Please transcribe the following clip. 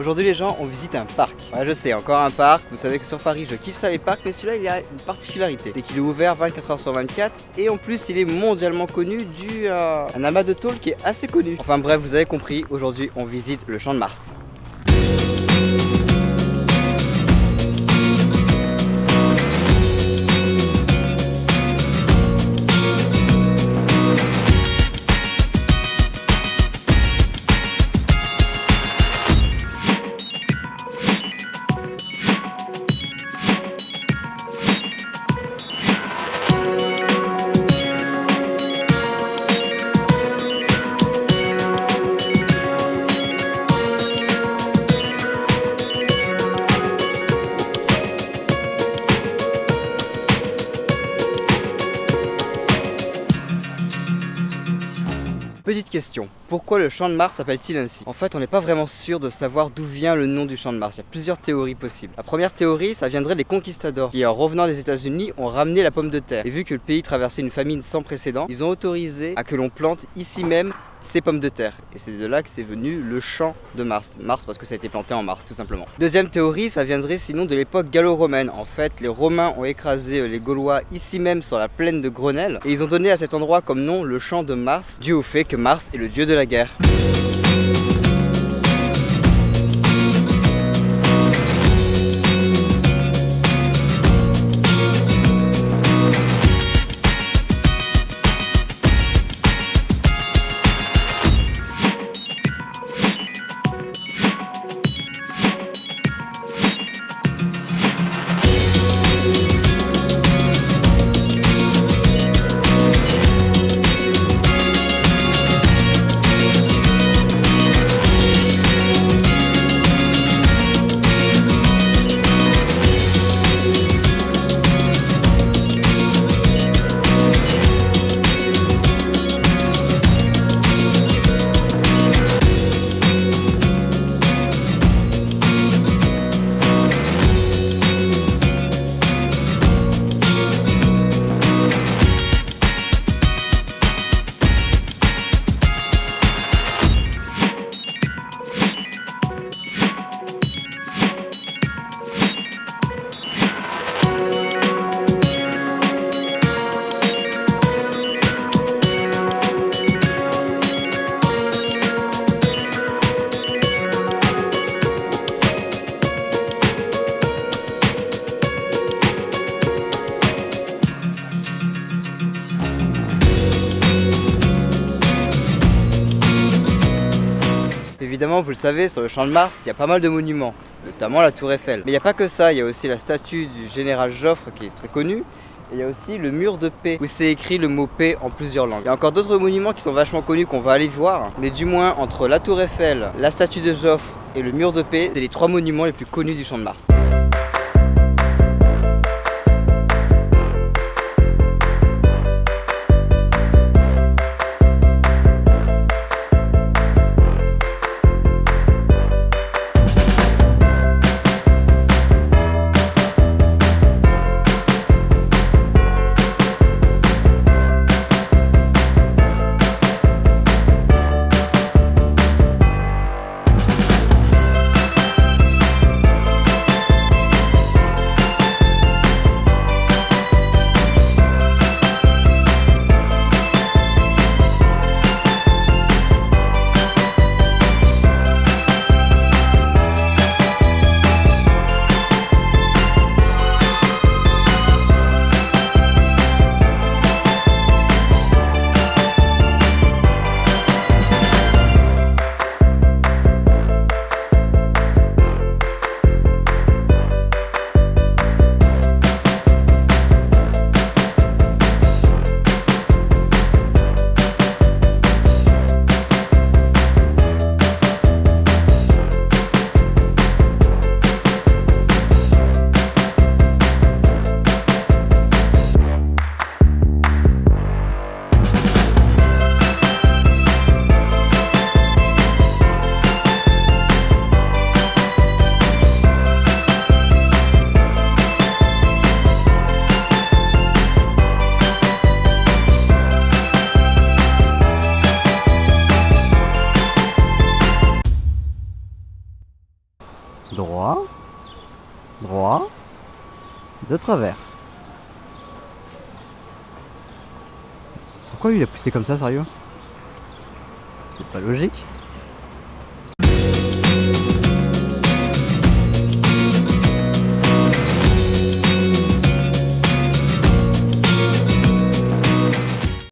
Aujourd'hui les gens, on visite un parc. Ouais, je sais, encore un parc. Vous savez que sur Paris, je kiffe ça les parcs, mais celui-là, il a une particularité. C'est qu'il est ouvert 24 heures sur 24 et en plus, il est mondialement connu dû à un amas de tôle qui est assez connu. Enfin bref, vous avez compris, aujourd'hui, on visite le Champ de Mars. Petite question, pourquoi le Champ de Mars s'appelle-t-il ainsi? En fait, on n'est pas vraiment sûr de savoir d'où vient le nom du Champ de Mars. Il y a plusieurs théories possibles. La première théorie, ça viendrait des conquistadors qui, en revenant des États-Unis, ont ramené la pomme de terre. Et vu que le pays traversait une famine sans précédent, ils ont autorisé à que l'on plante ici même ces pommes de terre. Et c'est de là que c'est venu le Champ de Mars. Mars parce que ça a été planté en mars, tout simplement. Deuxième théorie, ça viendrait sinon de l'époque gallo-romaine. En fait, les Romains ont écrasé les Gaulois ici même sur la plaine de Grenelle. Et ils ont donné à cet endroit comme nom le Champ de Mars, dû au fait que Mars est le dieu de la guerre. Évidemment, vous le savez, sur le Champ de Mars, il y a pas mal de monuments, notamment la Tour Eiffel. Mais il n'y a pas que ça, il y a aussi la statue du général Joffre qui est très connue. Et il y a aussi le mur de paix, où c'est écrit le mot paix en plusieurs langues. Il y a encore d'autres monuments qui sont vachement connus qu'on va aller voir. Mais du moins, entre la Tour Eiffel, la statue de Joffre et le mur de paix, c'est les trois monuments les plus connus du Champ de Mars. droit, droit, de travers. Pourquoi lui il a poussé comme ça, sérieux? C'est pas logique.